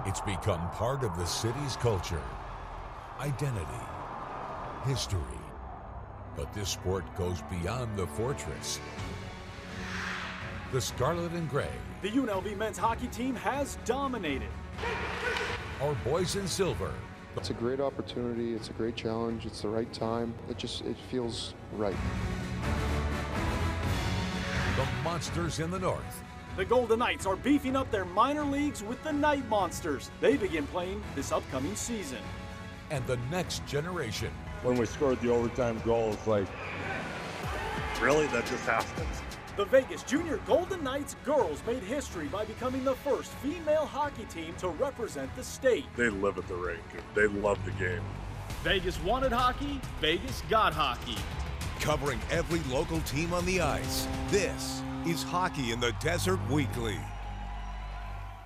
It's become part of the city's culture, identity, history. But this sport goes beyond the fortress. The Scarlet and Gray. The UNLV men's hockey team has dominated. Our boys in silver. It's a great opportunity, it's a great challenge, it's the right time. It feels right. The Monsters in the north. The Golden Knights are beefing up their minor leagues with the Night Monsters. They begin playing this upcoming season. And the next generation. When we scored the overtime goal, it's like, really? That just happened? The Vegas Junior Golden Knights girls made history by becoming the first female hockey team to represent the state. They live at the rink. They love the game. Vegas wanted hockey, Vegas got hockey. Covering every local team on the ice, this is Hockey in the Desert Weekly.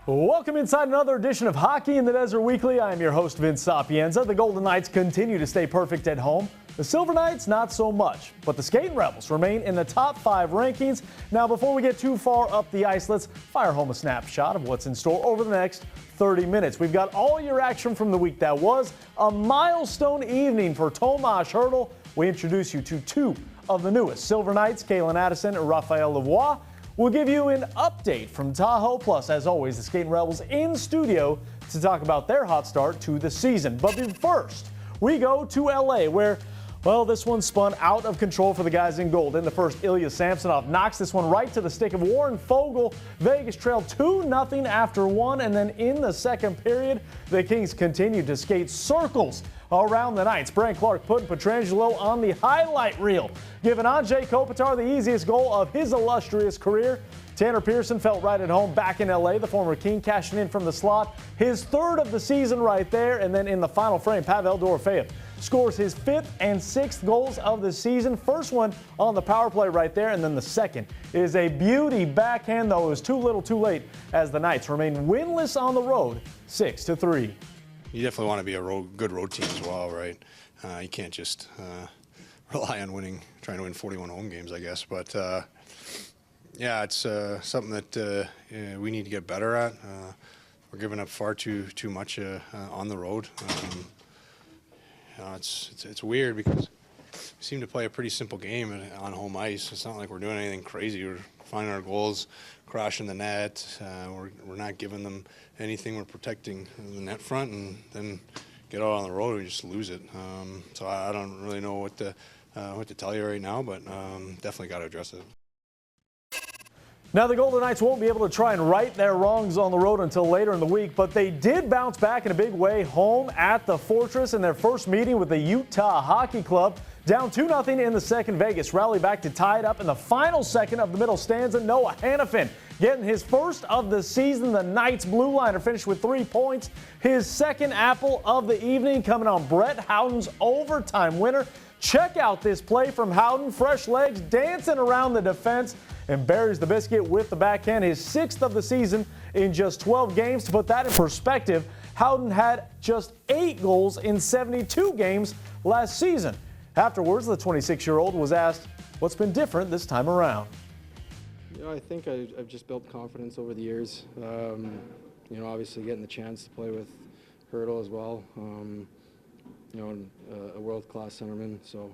Welcome inside another edition of Hockey in the Desert Weekly. I am your host, Vince Sapienza. The Golden Knights continue to stay perfect at home. The Silver Knights, not so much. But the Skatin Rebels remain in the top 5 rankings. Now, before we get too far up the ice, let's fire home a snapshot of what's in store over the next 30 minutes. We've got all your action from the week that was. A milestone evening for Tomas Hertl. We introduce you to 2 of the newest Silver Knights, Addison and Lavoie. We'll give you an update from Tahoe. Plus, as always, the Skatin Rebels in studio to talk about their hot start to the season. But first, we go to LA, where, well, this one spun out of control for the guys in gold. In the first, Ilya Samsonov knocks this one right to the stick of Warren Foegele. Vegas trailed 2-0 after 1, and then in the second period, the Kings continued to skate circles around the Knights. Brant Clark putting Pietrangelo on the highlight reel, giving Andrzej Kopitar the easiest goal of his illustrious career. Tanner Pearson felt right at home back in LA. The former King cashing in from the slot, his 3rd of the season right there. And then in the final frame, Pavel Dorofeyev scores his 5th and 6th goals of the season. First one on the power play right there, and then the second is a beauty backhand, though it was too little too late as the Knights remain winless on the road, 6-3. You definitely want to be a good road team as well, right? You can't just rely on trying to win 41 home games, I guess. But yeah, it's something that we need to get better at. We're giving up far too much on the road. It's weird because we seem to play a pretty simple game on home ice. It's not like we're doing anything crazy. We're finding our goals, crashing the net. We're not giving them anything. We're protecting the net front, and then get out on the road, we just lose it. So I don't really know what to tell you right now, but definitely got to address it. Now, the Golden Knights won't be able to try and right their wrongs on the road until later in the week, but they did bounce back in a big way home at the Fortress in their first meeting with the Utah Hockey Club. Down 2-0 in the second, Vegas rallied back to tie it up in the final second of the middle stanza. Noah Hannafin getting his first of the season. The Knights blue liner finished with 3 points. His second apple of the evening coming on Brett Howden's overtime winner. Check out this play from Howden. Fresh legs, dancing around the defense, and buries the biscuit with the backhand. His 6th of the season in just 12 games. To put that in perspective, Howden had just 8 goals in 72 games last season. Afterwards, the 26-year-old was asked what's been different this time around. You know, I think I've just built confidence over the years. You know, obviously getting the chance to play with Hertl as well. You know, a world-class centerman. So,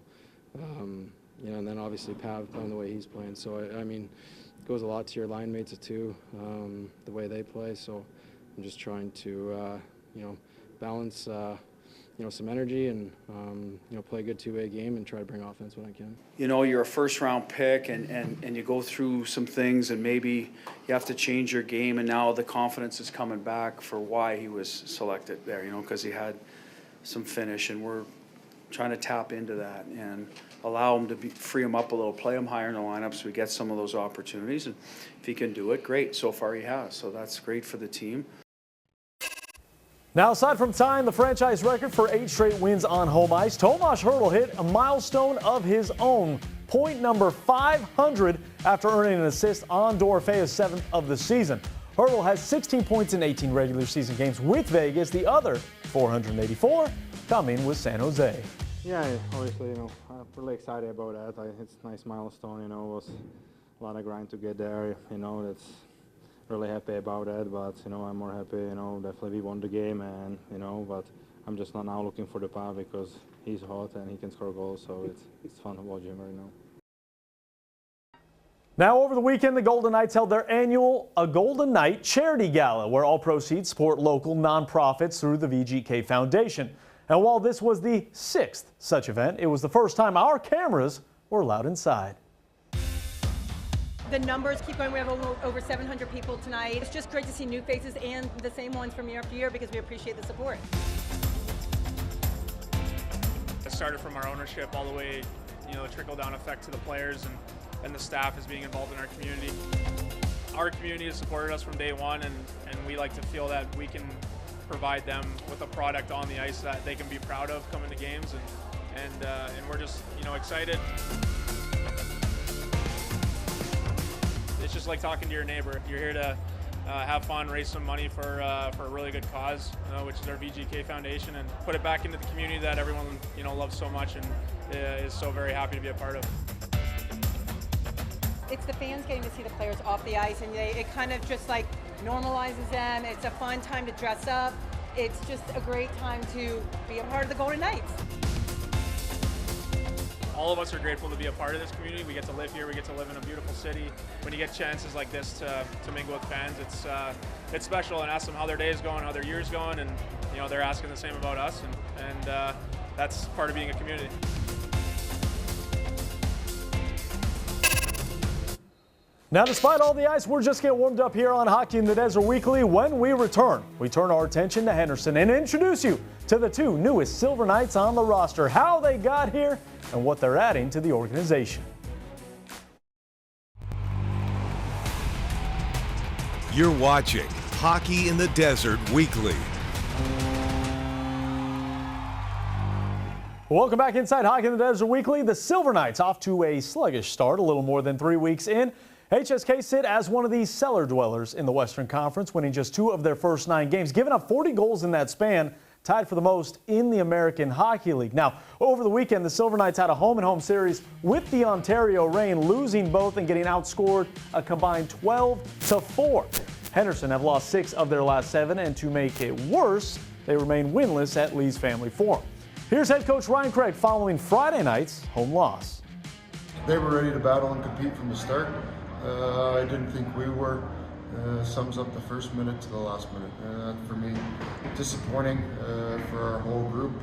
you know, and then obviously Pav playing the way he's playing. So, I mean, it goes a lot to your line mates too, the way they play. So I'm just trying to, you know, balance, you know, some energy and, you know, play a good two-way game and try to bring offense when I can. You know, you're a first-round pick and you go through some things and maybe you have to change your game, and now the confidence is coming back for why he was selected there, you know, because he had some finish, and we're trying to tap into that and allow him to free him up a little, play him higher in the lineup so we get some of those opportunities. And if he can do it, great. So far he has. So that's great for the team. Now, aside from tying the franchise record for 8 straight wins on home ice, Tomas Hertl hit a milestone of his own. Point number 500 after earning an assist on Dorofeye's 7th of the season. Hertl has 16 points in 18 regular season games with Vegas. The other 484 coming with San Jose. Yeah, obviously, you know, I'm really excited about that. It's a nice milestone, you know. It was a lot of grind to get there, you know. That's really happy about it, but I'm more happy, definitely we won the game, and but I'm just not now looking for the power because he's hot and he can score goals, so it's fun to watch him right now. Now, over the weekend, the Golden Knights held their annual A Golden Knight Charity Gala, where all proceeds support local nonprofits through the VGK Foundation. And while this was the 6th such event, it was the first time our cameras were allowed inside. The numbers keep going. We have over 700 people tonight. It's just great to see new faces and the same ones from year after year because we appreciate the support. It started from our ownership all the way, the trickle-down effect to the players and the staff is being involved in our community. Our community has supported us from day one, and we like to feel that we can provide them with a product on the ice that they can be proud of coming to games, and we're just excited. It's just like talking to your neighbor. You're here to have fun, raise some money for a really good cause, which is our VGK Foundation, and put it back into the community that everyone loves so much and is so very happy to be a part of. It's the fans getting to see the players off the ice, and it kind of just like normalizes them. It's a fun time to dress up. It's just a great time to be a part of the Golden Knights. All of us are grateful to be a part of this community. We get to live here. We get to live in a beautiful city. When you get chances like this to mingle with fans, it's special, and ask them how their day is going, how their year is going, and they're asking the same about us, and that's part of being a community. Now, despite all the ice, we're just getting warmed up here on Hockey in the Desert Weekly. When we return, we turn our attention to Henderson and introduce you to the 2 newest Silver Knights on the roster, how they got here, and what they're adding to the organization. You're watching Hockey in the Desert Weekly. Welcome back inside Hockey in the Desert Weekly. The Silver Knights off to a sluggish start, a little more than 3 weeks in. HSK sit as one of the cellar dwellers in the Western Conference, winning just 2 of their first 9 games, giving up 40 goals in that span, tied for the most in the American Hockey League. Now, over the weekend, the Silver Knights had a home-and-home series with the Ontario Reign, losing both and getting outscored a combined 12-4. Henderson have lost 6 of their last 7, and to make it worse, they remain winless at Lee's Family Forum. Here's head coach Ryan Craig following Friday night's home loss. They were ready to battle and compete from the start. I didn't think we were. Sums up the first minute to the last minute. For me, disappointing for our whole group,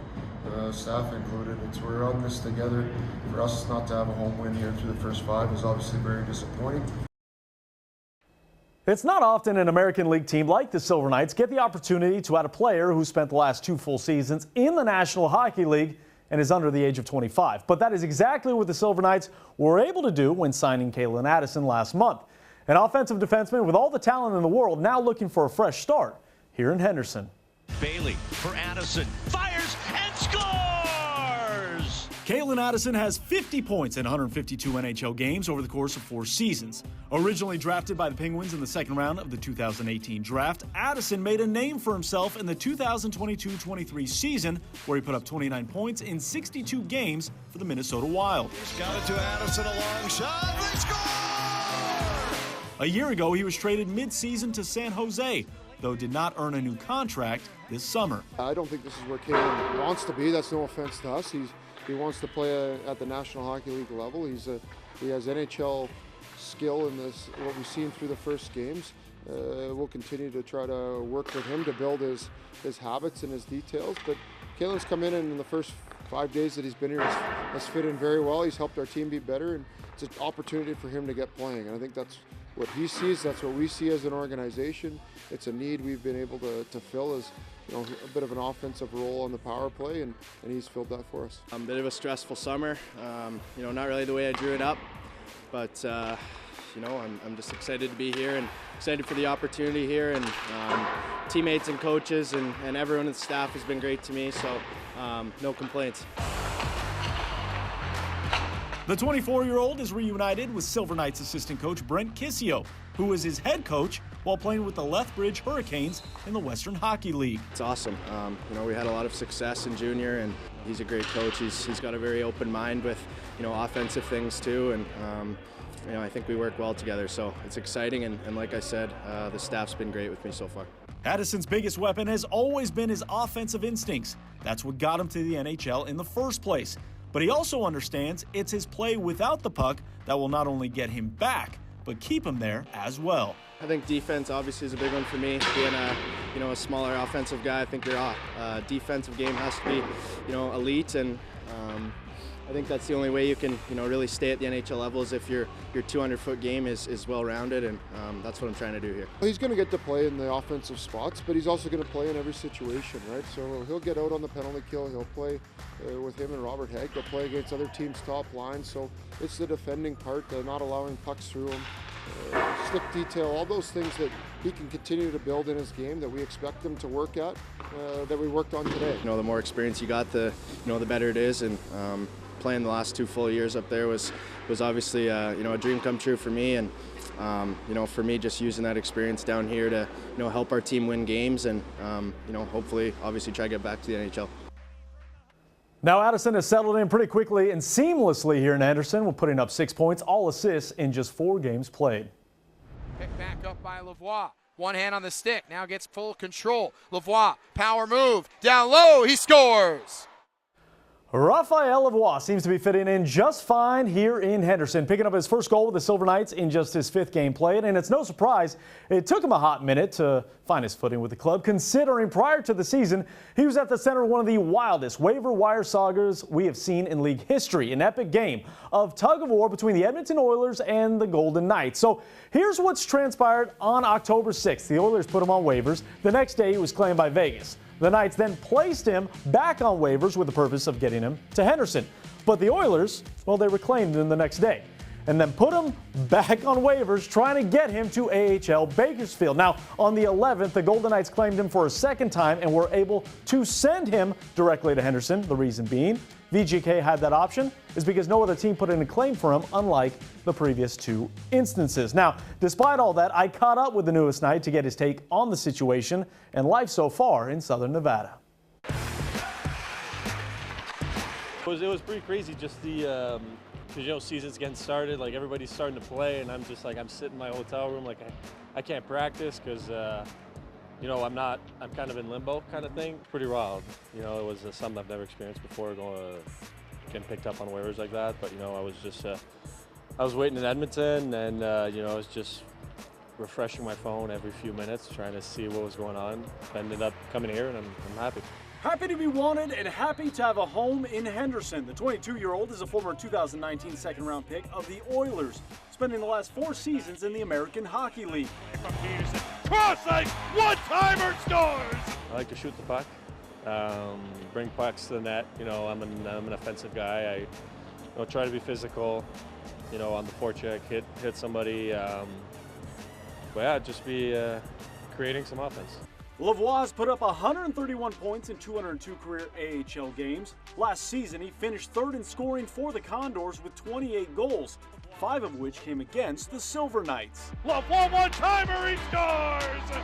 staff included. We're on this together. For us not to have a home win here through the first 5 is obviously very disappointing. It's not often an American League team like the Silver Knights get the opportunity to add a player who spent the last 2 full seasons in the National Hockey League and is under the age of 25. But that is exactly what the Silver Knights were able to do when signing Calen Addison last month. An offensive defenseman with all the talent in the world, now looking for a fresh start here in Henderson. Bailey for Addison, fires and scores! Calen Addison has 50 points in 152 NHL games over the course of 4 seasons. Originally drafted by the Penguins in the 2nd round of the 2018 draft, Addison made a name for himself in the 2022-23 season, where he put up 29 points in 62 games for the Minnesota Wild. He's got it to Addison, a long shot, they score! A year ago, he was traded mid-season to San Jose, though did not earn a new contract this summer. I don't think this is where Calen wants to be. That's no offense to us. He wants to play at the National Hockey League level. He has NHL skill in this, what we've seen through the first games. We'll continue to try to work with him to build his habits and his details. But Calen's come in, and in the first 5 days that he's been here, has fit in very well. He's helped our team be better, and it's an opportunity for him to get playing. And I think that's what he sees. That's what we see as an organization. It's a need we've been able to fill as a bit of an offensive role on the power play, and he's filled that for us. A bit of a stressful summer. Not really the way I drew it up, but I'm just excited to be here and excited for the opportunity here, and teammates and coaches and everyone in the staff has been great to me, so no complaints. The 24-year-old is reunited with Silver Knights assistant coach Brent Kissio, who was his head coach while playing with the Lethbridge Hurricanes in the Western Hockey League. It's awesome. We had a lot of success in junior, and he's a great coach. He's got a very open mind with, offensive things too, and I think we work well together, so it's exciting, and like I said, the staff's been great with me so far. Addison's biggest weapon has always been his offensive instincts. That's what got him to the NHL in the first place. But he also understands it's his play without the puck that will not only get him back, but keep him there as well. I think defense obviously is a big one for me. Being a smaller offensive guy, I think your defensive game has to be elite, and I think that's the only way you can really stay at the NHL level is if your 200-foot game is well-rounded, and that's what I'm trying to do here. He's going to get to play in the offensive spots, but he's also going to play in every situation, right? So he'll get out on the penalty kill. He'll play with him and Robert Hagg. They'll play against other teams' top lines. So it's the defending part, not allowing pucks through him, stick detail, all those things that he can continue to build in his game that we expect him to work at, that we worked on today. The more experience you got, the better it is, and playing the last 2 full years up there was obviously a dream come true for me, and for me just using that experience down here to help our team win games, and hopefully obviously try to get back to the NHL. Now Addison has settled in pretty quickly and seamlessly here in Henderson. We're putting up 6 points, all assists in just 4 games played. Picked back up by Lavoie. One hand on the stick, now gets full control. Lavoie, power move, down low, he scores! Raphael Lavoie seems to be fitting in just fine here in Henderson, picking up his first goal with the Silver Knights in just his 5th game played, and it's no surprise it took him a hot minute to find his footing with the club, considering prior to the season he was at the center of one of the wildest waiver wire sagas we have seen in league history, an epic game of tug-of-war between the Edmonton Oilers and the Golden Knights. So here's what's transpired on October 6th. The Oilers put him on waivers. The next day he was claimed by Vegas. The Knights then placed him back on waivers with the purpose of getting him to Henderson. But the Oilers, well, they reclaimed him the next day and then put him back on waivers, trying to get him to AHL Bakersfield. Now, on the 11th, the Golden Knights claimed him for a second time and were able to send him directly to Henderson. The reason being, VGK had that option is because no other team put in a claim for him, unlike the previous 2 instances. Now, despite all that, I caught up with the newest Knight to get his take on the situation and life so far in Southern Nevada. It was pretty crazy, just the because season's getting started, like everybody's starting to play, and I'm just like, I'm sitting in my hotel room, like I can't practice because I'm kind of in limbo kind of thing. Pretty wild. It was something I've never experienced before, getting picked up on waivers like that. But I was just I was waiting in Edmonton, and I was just refreshing my phone every few minutes, trying to see what was going on. Ended up coming here, and I'm happy. Happy to be wanted and happy to have a home in Henderson. The 22-year-old is a former 2019 second-round pick of the Oilers, spending the last 4 seasons in the American Hockey League. From Peterson, cross-ice, one-timer scores! I like to shoot the puck, bring pucks to the net. I'm an offensive guy. I try to be physical, on the forecheck, hit somebody. But yeah, just be creating some offense. Lavoie's put up 131 points in 202 career AHL games. Last season, he finished 3rd in scoring for the Condors with 28 goals, 5 of which came against the Silver Knights. Lavoie, one-timer, he scores!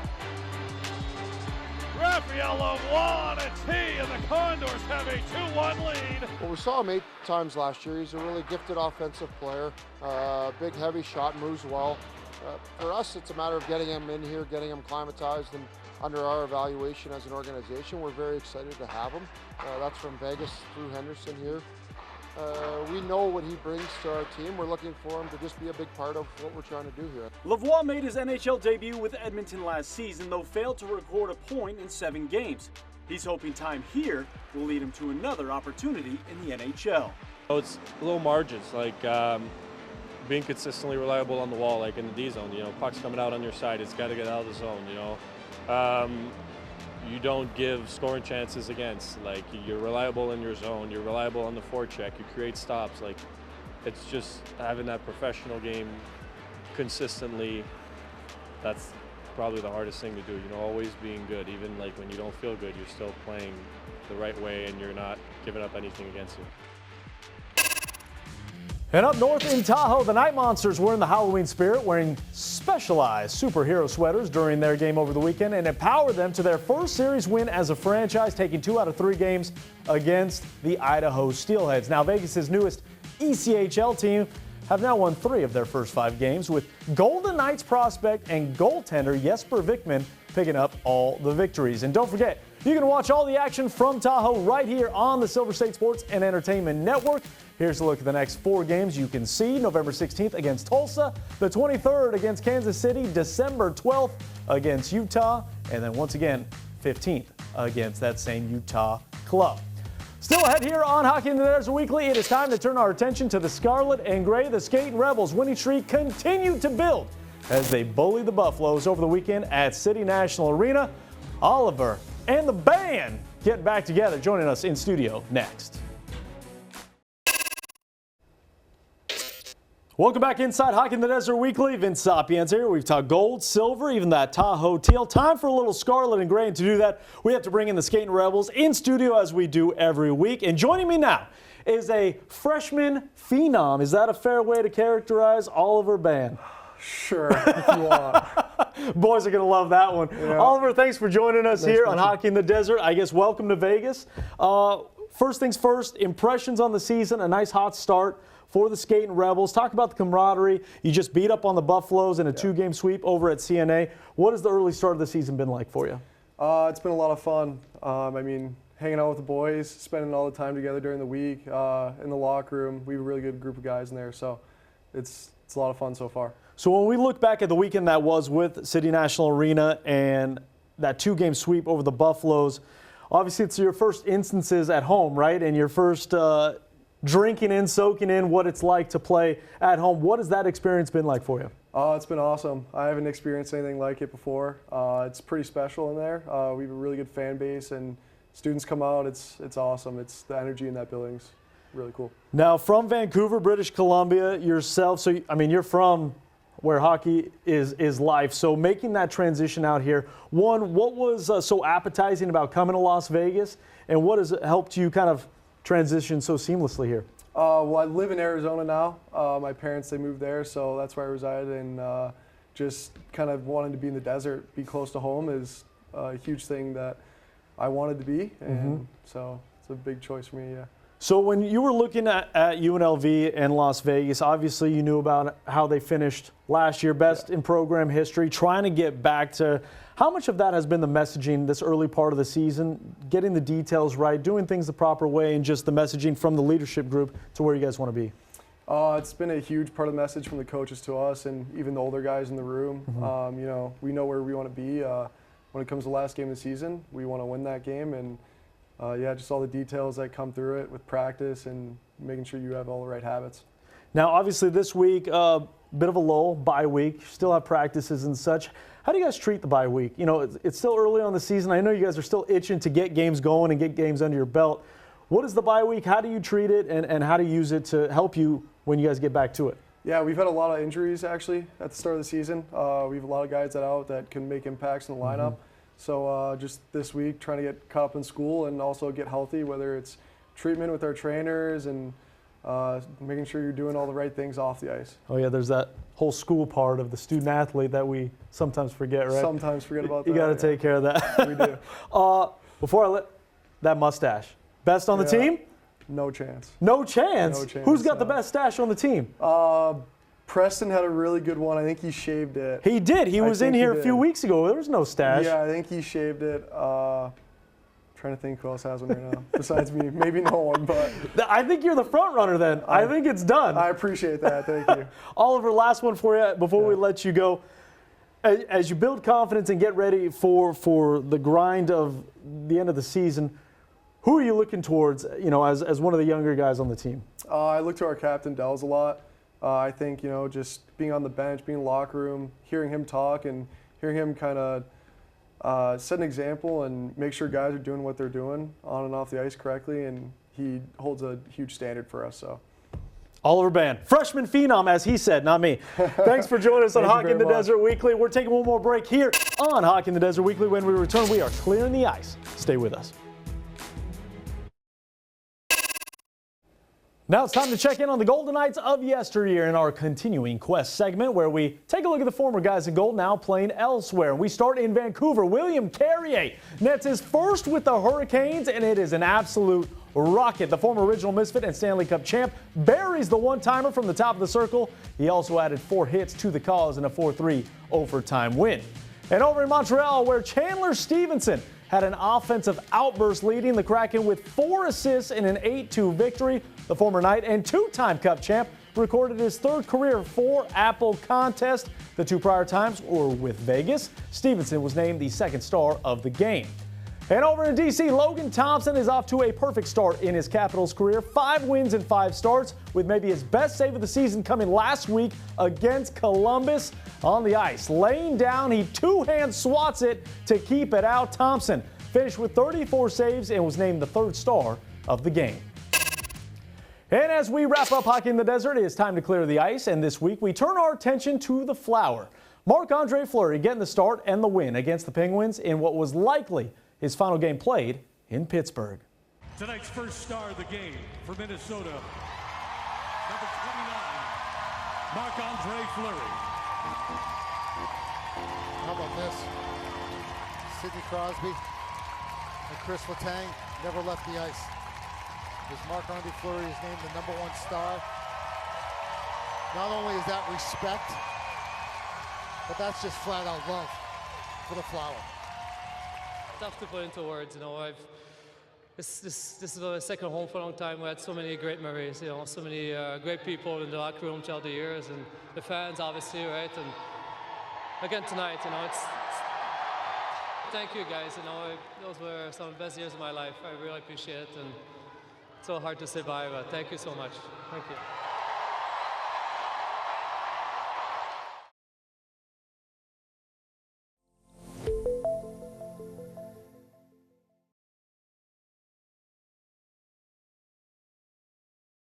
Raphael Lavoie, and he and the Condors have a 2-1 lead. Well, we saw him 8 times last year. He's a really gifted offensive player. Big, heavy shot, moves well. For us, it's a matter of getting him in here, getting him climatized, and under our evaluation as an organization, we're very excited to have him. That's from Vegas through Henderson here. We know what he brings to our team. We're looking for him to just be a big part of what we're trying to do here. Lavoie made his NHL debut with Edmonton last season, though failed to record a point in 7 games. He's hoping time here will lead him to another opportunity in the NHL. It's little margins, like being consistently reliable on the wall, like in the D zone. Puck's coming out on your side, it's got to get out of the zone. You don't give scoring chances against. Like, you're reliable in your zone, you're reliable on the forecheck, you create stops. Like, it's just having that professional game consistently. That's probably the hardest thing to do. Always being good, even like when you don't feel good, you're still playing the right way and you're not giving up anything against you. And up north in Tahoe, the Night Monsters were in the Halloween spirit, wearing specialized superhero sweaters during their game over the weekend, and it powered them to their first series win as a franchise, taking 2 out of 3 games against the Idaho Steelheads. Now, Vegas' newest ECHL team have now won 3 of their first 5 games, with Golden Knights prospect and goaltender Jesper Vikman picking up all the victories. And don't forget, you can watch all the action from Tahoe right here on the Silver State Sports and Entertainment Network. Here's a look at the next 4 games you can see. November 16th against Tulsa, the 23rd against Kansas City, December 12th against Utah, and then once again, 15th against that same Utah club. Still ahead here on Hockey in the Desert Weekly, it is time to turn our attention to the Scarlet and Gray. The Skatin' Rebels winning streak continued to build as they bully the Buffaloes over the weekend at City National Arena. Oliver and the band get back together. Joining us in studio next. Welcome back inside Hockey in the Desert Weekly. Vince Sapienza here. We've talked gold, silver, even that Tahoe teal. Time for a little scarlet and gray. And to do that, we have to bring in the Skatin' Rebels in studio as we do every week. And joining me now is a freshman phenom. Is that a fair way to characterize Oliver Band? Sure, if you want. Boys are going to love that one. Yeah. Oliver, thanks for joining us here on Hockey in the Desert. I guess welcome to Vegas. First things first, impressions on the season, a nice hot start for the Skatin' Rebels. Talk about the camaraderie. You just beat up on the Buffaloes in a 2-game sweep over at CNA. What has the early start of the season been like for you? It's been a lot of fun. I mean, hanging out with the boys, spending all the time together during the week, in the locker room. We have a really good group of guys in there, so it's a lot of fun so far. So when we look back at the weekend that was with City National Arena and that 2-game sweep over the Buffaloes, obviously it's your first instances at home, right? And your first drinking in, soaking in what it's like to play at home. What has that experience been like for you? It's been awesome. I haven't experienced anything like it before. It's pretty special in there. We have a really good fan base, and students come out. It's awesome. It's the energy in that building's really cool. Now, from Vancouver, British Columbia, yourself, so I mean, you're from where hockey is life. So making that transition out here, one, what was so appetizing about coming to Las Vegas, and what has helped you kind of transition so seamlessly here? Well, I live in Arizona now. My parents, they moved there, so that's where I reside, and just kind of wanting to be in the desert, be close to home is a huge thing that I wanted to be, and so it's a big choice for me, yeah. So when you were looking at UNLV and Las Vegas, obviously you knew about how they finished last year, best in program history, trying to get back to how much of that has been the messaging this early part of the season, getting the details right, doing things the proper way, and just the messaging from the leadership group to where you guys want to be? It's been a huge part of the message from the coaches to us and even the older guys in the room. You know, we know where we want to be. When it comes to the last game of the season, we want to win that game, and yeah, just all the details that come through it with practice and making sure you have all the right habits. Now, obviously this week, bit of a lull, bye week, still have practices and such. How do you guys treat the bye week? You know, it's still early on the season. I know you guys are still itching to get games going and get games under your belt. What is the bye week? How do you treat it, and how do you use it to help you when you guys get back to it? Yeah, we've had a lot of injuries actually at the start of the season. We have a lot of guys that are out that can make impacts in the lineup. So just this week, trying to get caught up in school and also get healthy, whether it's treatment with our trainers and making sure you're doing all the right things off the ice. Oh yeah, there's that whole school part of the student athlete that we sometimes forget, right? Sometimes forget about that. You got to take care of that. We do. Before I let that mustache, best on the team? No chance. No chance? No chance. Who's got the best stash on the team? Preston had a really good one. I think he shaved it. He did. He was in here a few weeks ago. There was no stash. Yeah, I think he shaved it. Trying to think who else has one right now besides me. Maybe no one, but I think you're the front runner then. I think it's done. I appreciate that. Thank you. Oliver, last one for you before we let you go. As you build confidence and get ready for the grind of the end of the season, who are you looking towards, you know, as one of the younger guys on the team? I look to our captain, Dells, a lot. I think, you know, just being on the bench, being in the locker room, hearing him talk and hearing him kind of set an example and make sure guys are doing what they're doing on and off the ice correctly, and he holds a huge standard for us. So, Oliver Band, freshman phenom, as he said, not me. Thanks for joining us on Hockey in the Desert Weekly. We're taking one more break here on Hockey in the Desert Weekly. When we return, we are clearing the ice. Stay with us. Now it's time to check in on the Golden Knights of yesteryear in our continuing quest segment, where we take a look at the former guys in gold now playing elsewhere. We start in Vancouver. William Carrier nets his first with the Hurricanes, and it is an absolute Rocket, the former original Misfit and Stanley Cup champ, buries the one-timer from the top of the circle. He also added 4 hits to the cause in a 4-3 overtime win. And over in Montreal, where Chandler Stevenson had an offensive outburst leading the Kraken with 4 assists in an 8-2 victory, the former Knight and 2-time Cup champ recorded his 3rd career 4-apple contest. The 2 prior times were with Vegas. Stevenson was named the 2nd star of the game. And over in D.C., Logan Thompson is off to a perfect start in his Capitals career. 5 wins and 5 starts, with maybe his best save of the season coming last week against Columbus. On the ice, laying down, he 2-hand swats it to keep it out. Thompson finished with 34 saves and was named the 3rd star of the game. And as we wrap up Hockey in the Desert, it is time to clear the ice, and this week we turn our attention to the Flower. Marc-Andre Fleury getting the start and the win against the Penguins in what was likely his final game played in Pittsburgh. Tonight's first star of the game for Minnesota, number 29, Marc-Andre Fleury. How about this? Sidney Crosby and Chris Letang never left the ice. As Marc-Andre Fleury is named the number 1 star. Not only is that respect, but that's just flat out love for the Flower. Tough to put into words, you know. This is my second home for a long time. We had so many great memories, you know, so many great people in the locker room throughout the years, and the fans, obviously, right? And again tonight, you know, thank you guys. You know, those were some of the best years of my life. I really appreciate it, and it's so hard to say bye, but thank you so much. Thank you.